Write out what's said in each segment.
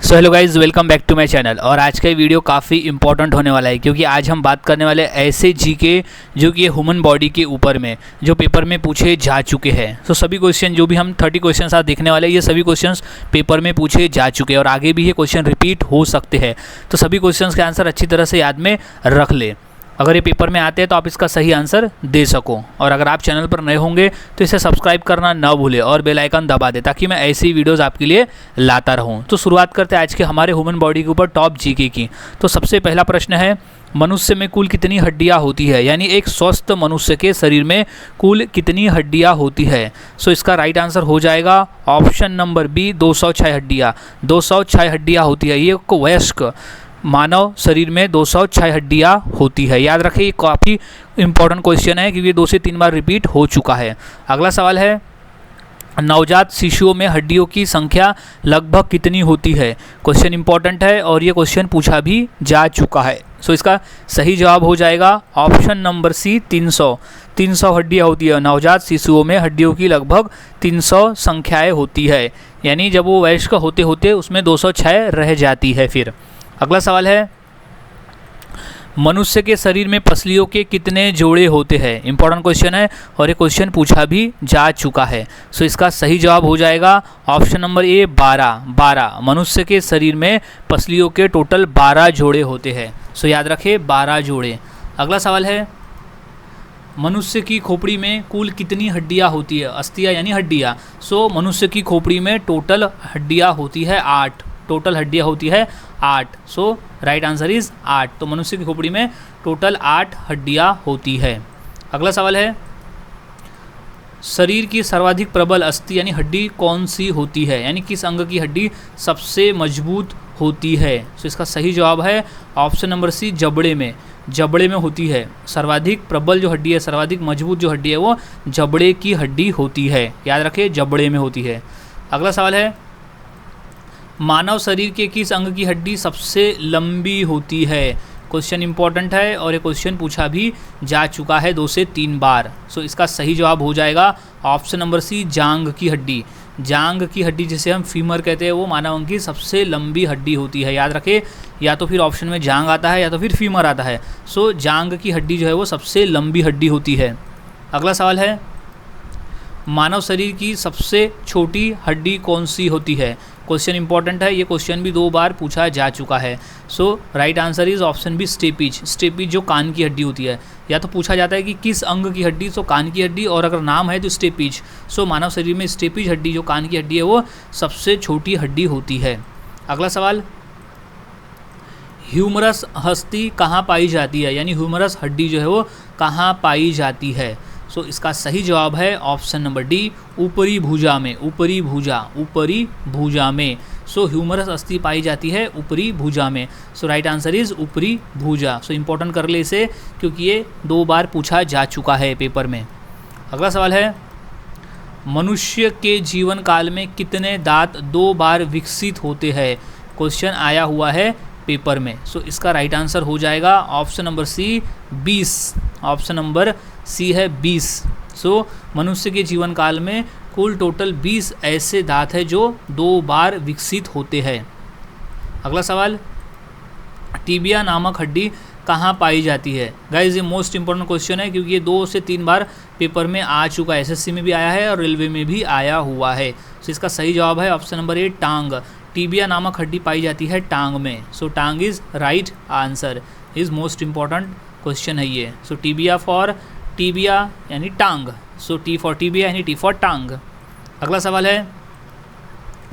So hello guys, welcome back to my channel. और आज का वीडियो काफ़ी इंपॉर्टेंट होने वाला है क्योंकि आज हम बात करने वाले ऐसे जीके जो कि ह्यूमन बॉडी के ऊपर में जो पेपर में पूछे जा चुके हैं। तो सभी क्वेश्चन जो भी हम 30 क्वेश्चन आज देखने वाले हैं, ये सभी क्वेश्चंस पेपर में पूछे जा चुके हैं और आगे भी ये क्वेश्चन रिपीट हो सकते हैं। तो सभी क्वेश्चन के आंसर अच्छी तरह से याद में रख ले, अगर ये पेपर में आते हैं तो आप इसका सही आंसर दे सको। और अगर आप चैनल पर नए होंगे तो इसे सब्सक्राइब करना ना भूलें और बेल आइकन दबा दें ताकि मैं ऐसी वीडियोस आपके लिए लाता रहूं। तो शुरुआत करते हैं आज के हमारे ह्यूमन बॉडी के ऊपर टॉप जीके की। तो सबसे पहला प्रश्न है, मनुष्य में कुल कितनी हड्डियां होती है, यानी एक स्वस्थ मनुष्य के शरीर में कुल कितनी हड्डियां होती है। सो इसका राइट आंसर हो जाएगा ऑप्शन नंबर बी, 206 हड्डियाँ। 206 हड्डियाँ होती है। ये वयस्क मानव शरीर में 206 हड्डियाँ होती है। याद रखें, ये काफ़ी इंपॉर्टेंट क्वेश्चन है क्योंकि 2 से 3 बार रिपीट हो चुका है। अगला सवाल है, नवजात शिशुओं में हड्डियों की संख्या लगभग कितनी होती है। क्वेश्चन इंपॉर्टेंट है और ये क्वेश्चन पूछा भी जा चुका है। सो इसका सही जवाब हो जाएगा ऑप्शन नंबर सी, 300। 300 हड्डियाँ होती है। नवजात शिशुओं में हड्डियों की लगभग 300 संख्याएँ होती है, यानी जब वो वयस्क होते होते उसमें 206 रह जाती है। फिर अगला सवाल है, मनुष्य के शरीर में पसलियों के कितने जोड़े होते हैं। इंपॉर्टेंट क्वेश्चन है और ये क्वेश्चन पूछा भी जा चुका है। सो इसका सही जवाब हो जाएगा ऑप्शन नंबर ए, 12। मनुष्य के शरीर में पसलियों के टोटल 12 जोड़े होते हैं। सो याद रखें, 12 जोड़े। अगला सवाल है, मनुष्य की खोपड़ी में कुल कितनी हड्डियाँ होती है। अस्थियाँ यानी हड्डियाँ। सो मनुष्य की खोपड़ी में टोटल हड्डियाँ होती है 8। टोटल हड्डियाँ होती है 8। सो राइट आंसर इज 8। तो मनुष्य की खोपड़ी में टोटल 8 हड्डियाँ होती है। अगला सवाल है, शरीर की सर्वाधिक प्रबल अस्थि यानी हड्डी कौन सी होती है, यानी किस अंग की हड्डी सबसे मजबूत होती है। सो इसका सही जवाब है ऑप्शन नंबर सी, जबड़े में। जबड़े में होती है। सर्वाधिक प्रबल जो हड्डी है, सर्वाधिक मजबूत जो हड्डी है वो जबड़े की हड्डी होती है। याद रखें, जबड़े में होती है। अगला सवाल है, मानव शरीर के किस अंग की हड्डी सबसे लंबी होती है। क्वेश्चन इंपॉर्टेंट है और ये क्वेश्चन पूछा भी जा चुका है 2 से 3 बार। सो इसका सही जवाब हो जाएगा ऑप्शन नंबर सी, जांघ की हड्डी। जांघ की हड्डी जिसे हम फीमर कहते हैं वो मानव अंग की सबसे लंबी हड्डी होती है। याद रखें, या तो फिर ऑप्शन में जांघ आता है या तो फिर फीमर आता है। सो जांघ की हड्डी जो है वो सबसे लंबी हड्डी होती है। अगला सवाल है, मानव शरीर की सबसे छोटी हड्डी कौन सी होती है। क्वेश्चन इंपॉर्टेंट है, ये क्वेश्चन भी 2 बार पूछा जा चुका है। So right answer is option B, stapes. Stapes जो कान की हड्डी होती है। या तो पूछा जाता है कि किस अंग की हड्डी, तो कान की हड्डी, और अगर नाम है तो स्टेपिज। सो मानव शरीर में स्टेपिज हड्डी जो कान की हड्डी है वो सबसे छोटी हड्डी होती है। अगला सवाल, ह्यूमरस अस्थि कहाँ पाई जाती है, यानी ह्यूमरस हड्डी जो है वो कहाँ पाई जाती है। सो इसका सही जवाब है ऑप्शन नंबर डी, ऊपरी भुजा में। ऊपरी भुजा में। सो ह्यूमरस अस्थि पाई जाती है ऊपरी भुजा में। सो राइट आंसर इज ऊपरी भुजा। सो इंपॉर्टेंट कर ले इसे क्योंकि ये 2 बार पूछा जा चुका है पेपर में। अगला सवाल है, मनुष्य के जीवन काल में कितने दांत 2 बार विकसित होते हैं। क्वेश्चन आया हुआ है पेपर में। सो इसका राइट आंसर हो जाएगा option number C, 20। Option number C है 20। सो मनुष्य के जीवन काल में कुल टोटल 20 ऐसे दांत हैं जो 2 बार विकसित होते हैं। अगला सवाल, टीबिया नामक हड्डी कहाँ पाई जाती है। गाइज ये मोस्ट इंपॉर्टेंट क्वेश्चन है क्योंकि ये 2 से 3 बार पेपर में आ चुका है। एसएससी में भी आया है और रेलवे में भी आया हुआ है। सो इसका सही जवाब है ऑप्शन नंबर ए, टांग। टीबिया नामक हड्डी पाई जाती है टांग में। सो टांग is right answer. Is most important question है ये। सो टीबिया फॉर टीबिया यानी टांग। सो टी फॉर टीबिया यानी टी फॉर टांग। अगला सवाल है,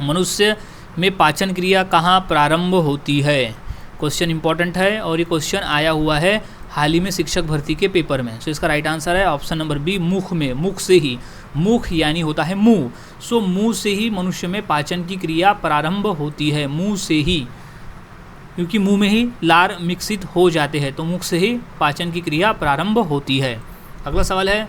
मनुष्य में पाचन क्रिया कहाँ प्रारंभ होती है। क्वेश्चन इंपॉर्टेंट है और ये क्वेश्चन आया हुआ है हाल ही में शिक्षक भर्ती के पेपर में। सो इसका राइट आंसर है ऑप्शन नंबर बी, मुख में। मुख से ही। मुख यानी होता है मुंह। सो मुंह से ही मनुष्य में पाचन की क्रिया प्रारंभ होती है। मुंह से ही, क्योंकि मुंह में ही लार विकसित हो जाते हैं, तो मुख से ही पाचन की क्रिया प्रारंभ होती है। अगला सवाल है,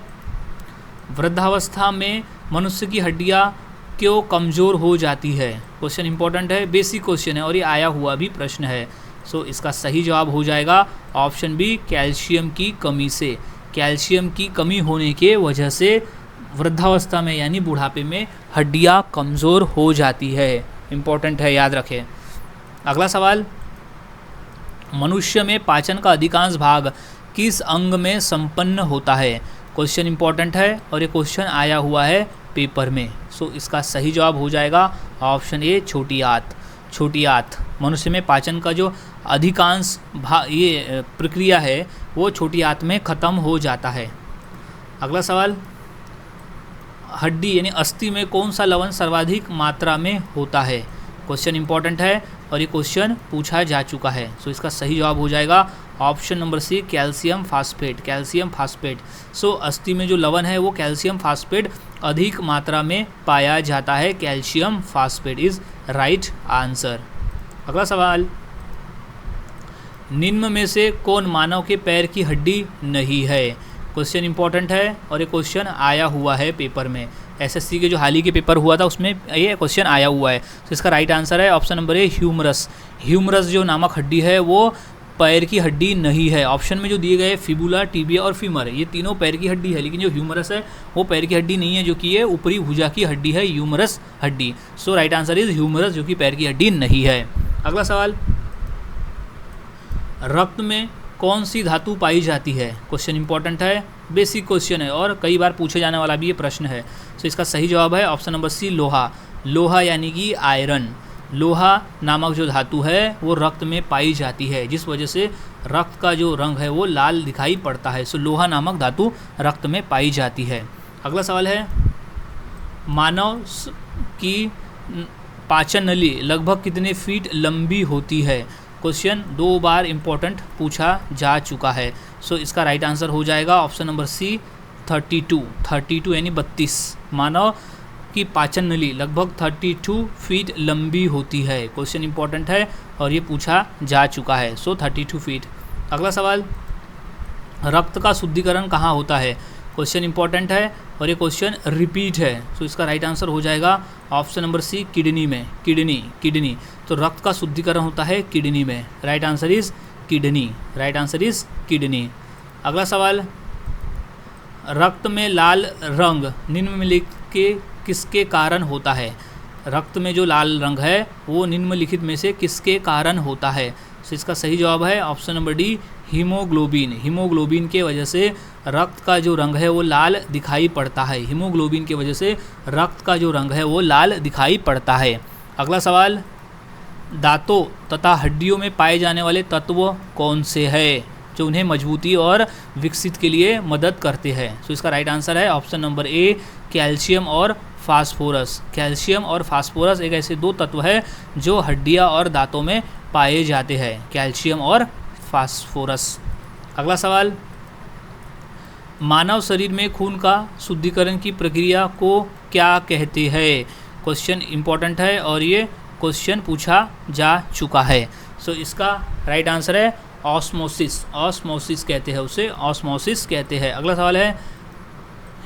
वृद्धावस्था में मनुष्य की हड्डियाँ क्यों कमज़ोर हो जाती है। क्वेश्चन इंपॉर्टेंट है, बेसिक क्वेश्चन है और ये आया हुआ भी प्रश्न है। सो इसका सही जवाब हो जाएगा ऑप्शन बी, कैल्शियम की कमी से। कैल्शियम की कमी होने के वजह से वृद्धावस्था में यानी बुढ़ापे में हड्डियाँ कमज़ोर हो जाती है। इंपॉर्टेंट है, याद रखें। अगला सवाल, मनुष्य में पाचन का अधिकांश भाग किस अंग में संपन्न होता है? क्वेश्चन इंपॉर्टेंट है और ये क्वेश्चन आया हुआ है पेपर में। सो इसका सही जवाब हो जाएगा ऑप्शन ए, छोटी आंत। छोटी आंत, मनुष्य में पाचन का जो अधिकांश ये प्रक्रिया है वो छोटी आंत में ख़त्म हो जाता है। अगला सवाल, हड्डी यानी अस्थि में कौन सा लवण सर्वाधिक मात्रा में होता है? क्वेश्चन इंपॉर्टेंट है और ये क्वेश्चन पूछा जा चुका है। सो इसका सही जवाब हो जाएगा option number C, calcium phosphate. Calcium phosphate. So अस्थि में जो लवण है वो कैल्शियम फास्फेट अधिक मात्रा में पाया जाता है। Calcium phosphate is right answer. अगला सवाल, निम्न में से कौन मानव के पैर की हड्डी नहीं है? क्वेश्चन इंपॉर्टेंट है और ये क्वेश्चन आया हुआ है पेपर में। एसएससी के जो हाल ही के पेपर हुआ था उसमें ये क्वेश्चन आया हुआ है। तो इसका राइट आंसर है option number A, humerus. Humerus जो नामक हड्डी है वो पैर की हड्डी नहीं है। ऑप्शन में जो दिए गए फिबुला, टिबिया और फीमर, ये तीनों पैर की हड्डी है, लेकिन जो ह्यूमरस है वो पैर की हड्डी नहीं है, जो कि ये ऊपरी भुजा की हड्डी है, ह्यूमरस हड्डी। सो राइट आंसर इज ह्यूमरस, जो कि पैर की हड्डी नहीं है। अगला सवाल, रक्त में कौन सी धातु पाई जाती है? क्वेश्चन इंपॉर्टेंट है, बेसिक क्वेश्चन है और कई बार पूछे जाने वाला भी ये प्रश्न है। सो इसका सही जवाब है ऑप्शन नंबर सी, लोहा। लोहा यानी कि आयरन। लोहा नामक जो धातु है वो रक्त में पाई जाती है, जिस वजह से रक्त का जो रंग है वो लाल दिखाई पड़ता है। सो लोहा नामक धातु रक्त में पाई जाती है। अगला सवाल है, मानव की पाचन नली लगभग कितने फीट लंबी होती है? क्वेश्चन 2 बार इम्पोर्टेंट पूछा जा चुका है। सो इसका राइट आंसर हो जाएगा ऑप्शन नंबर सी, 32 यानी 32। मानव की पाचन नली लगभग 32 फीट लंबी होती है। क्वेश्चन इंपॉर्टेंट है और ये पूछा जा चुका है। सो 32 फीट। अगला सवाल, रक्त का शुद्धिकरण कहाँ होता है? क्वेश्चन इंपॉर्टेंट है और ये क्वेश्चन रिपीट है। सो इसका राइट आंसर हो जाएगा ऑप्शन नंबर सी, किडनी में। किडनी। तो रक्त का शुद्धिकरण होता है किडनी में। Right answer is kidney. Right answer is kidney. अगला सवाल, रक्त में लाल रंग निम्नलिखित के किसके कारण होता है? रक्त में जो लाल रंग है वो निम्नलिखित में से किसके कारण होता है? तो इसका सही जवाब है option number D, haemoglobin. Haemoglobin के वजह से रक्त का जो रंग है वो लाल दिखाई पड़ता है। हीमोग्लोबिन की वजह से रक्त का जो रंग है वो लाल दिखाई पड़ता है। अगला सवाल, दांतों तथा हड्डियों में पाए जाने वाले तत्व कौन से हैं जो उन्हें मजबूती और विकसित के लिए मदद करते हैं? तो इसका राइट आंसर है ऑप्शन नंबर ए, कैल्शियम और फास्फोरस। कैल्शियम और फास्फोरस एक ऐसे 2 तत्व है जो हड्डियां और दांतों में पाए जाते हैं। कैल्शियम और फास्फोरस। अगला सवाल, मानव शरीर में खून का शुद्धिकरण की प्रक्रिया को क्या कहते हैं? क्वेश्चन इंपॉर्टेंट है और ये क्वेश्चन पूछा जा चुका है। सो इसका राइट आंसर है ऑस्मोसिस। ऑस्मोसिस कहते हैं उसे, ऑस्मोसिस कहते हैं। अगला सवाल है,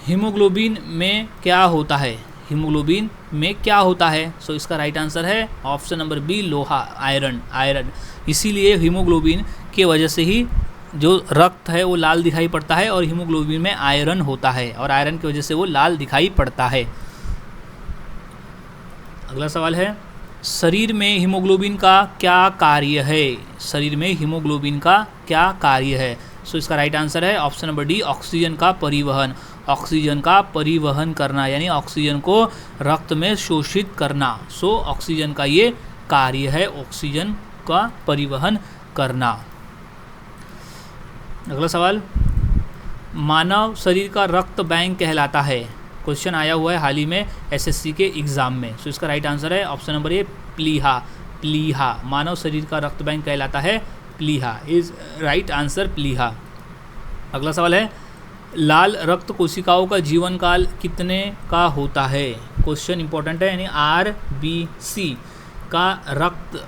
हीमोग्लोबिन में क्या होता है? हीमोग्लोबिन में क्या होता है? सो इसका राइट आंसर है ऑप्शन नंबर बी, लोहा, आयरन। इसीलिए हीमोग्लोबिन के वजह से ही जो रक्त है वो लाल दिखाई पड़ता है और हीमोग्लोबिन में आयरन होता है और आयरन की वजह से वो लाल दिखाई पड़ता है। अगला सवाल है, शरीर में हीमोग्लोबिन का क्या कार्य है? शरीर में हीमोग्लोबिन का क्या कार्य है? सो इसका राइट आंसर है ऑप्शन नंबर डी, ऑक्सीजन का परिवहन। ऑक्सीजन का परिवहन करना यानी ऑक्सीजन को रक्त में शोषित करना। सो ऑक्सीजन का ये कार्य है, ऑक्सीजन का परिवहन करना। अगला सवाल, मानव शरीर का रक्त बैंक कहलाता है। क्वेश्चन आया हुआ है हाल ही में एसएससी के एग्ज़ाम में। सो इसका राइट आंसर है ऑप्शन नंबर ए, प्लीहा। मानव शरीर का रक्त बैंक कहलाता है प्लीहा, इज राइट आंसर, प्लीहा। अगला सवाल है, लाल रक्त कोशिकाओं का जीवन काल कितने का होता है? क्वेश्चन इंपॉर्टेंट है, यानी RBC का रक्त,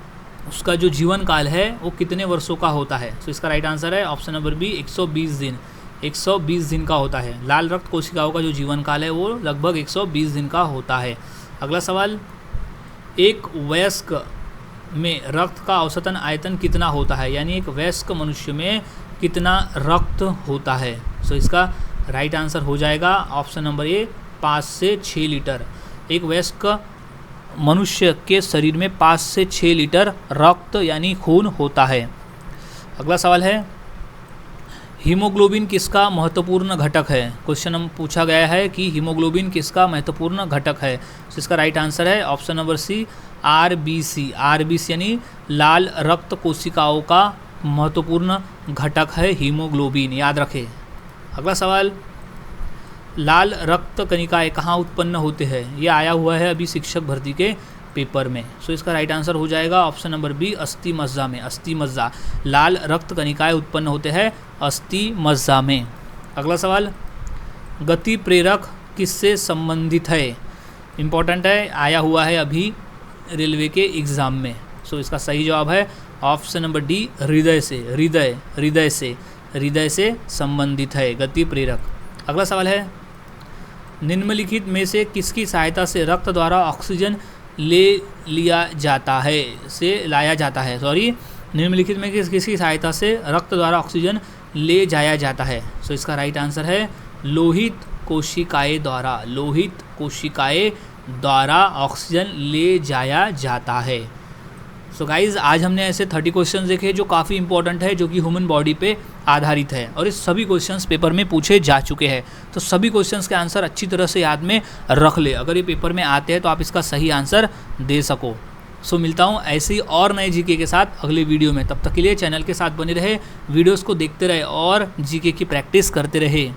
उसका जो जीवन काल है वो कितने वर्षों का होता है? तो इसका राइट आंसर है ऑप्शन नंबर बी, 120 दिन। 120 दिन का होता है। लाल रक्त कोशिकाओं का जो जीवन काल है वो लगभग 120 दिन का होता है। अगला सवाल, एक वयस्क में रक्त का औसतन आयतन कितना होता है? यानी एक वयस्क मनुष्य में कितना रक्त होता है? सो इसका राइट आंसर हो जाएगा ऑप्शन नंबर ए, 5 से 6 लीटर। एक वयस्क मनुष्य के शरीर में 5 से 6 लीटर रक्त यानी खून होता है। अगला सवाल है, हीमोग्लोबिन किसका महत्वपूर्ण घटक है। क्वेश्चन हम पूछा गया है कि हीमोग्लोबिन किसका महत्वपूर्ण घटक है। तो इसका राइट आंसर है option number C, RBC. RBC यानी लाल रक्त कोशिकाओं का महत्वपूर्ण घटक है हीमोग्लोबिन, याद रखें। अगला सवाल, लाल रक्त कणिकाएं कहाँ उत्पन्न होते हैं। ये आया हुआ है अभी शिक्षक भर्ती के पेपर में। सो इसका राइट आंसर हो जाएगा ऑप्शन नंबर बी, अस्थि मज्जा में। अस्थि मज्जा, लाल रक्त कणिकाएं उत्पन्न होते हैं अस्थि मज्जा में। अगला सवाल, गति प्रेरक किससे संबंधित है। इम्पॉर्टेंट है, आया हुआ है अभी रेलवे के एग्ज़ाम में। सो इसका सही जवाब है ऑप्शन नंबर डी, हृदय से। हृदय से संबंधित है गति प्रेरक। अगला सवाल है, निम्नलिखित में से किसकी सहायता से रक्त द्वारा ऑक्सीजन लाया जाता है। निम्नलिखित में किसकी सहायता से रक्त द्वारा ऑक्सीजन ले जाया जाता है। सो इसका राइट आंसर है लोहित कोशिकाएं द्वारा। लोहित कोशिकाएं द्वारा ऑक्सीजन ले जाया जाता है। सो गाइज़, आज हमने ऐसे 30 क्वेश्चन देखे जो काफ़ी इंपॉर्टेंट है, जो कि ह्यूमन बॉडी पे आधारित है और इस सभी क्वेश्चंस पेपर में पूछे जा चुके हैं। तो सभी क्वेश्चंस के आंसर अच्छी तरह से याद में रख ले, अगर ये पेपर में आते हैं तो आप इसका सही आंसर दे सको। सो मिलता हूँ ऐसे ही और नए जीके के साथ अगले वीडियो में। तब तक के लिए चैनल के साथ बने रहे, वीडियोज़ को देखते रहे और जीके की प्रैक्टिस करते रहे।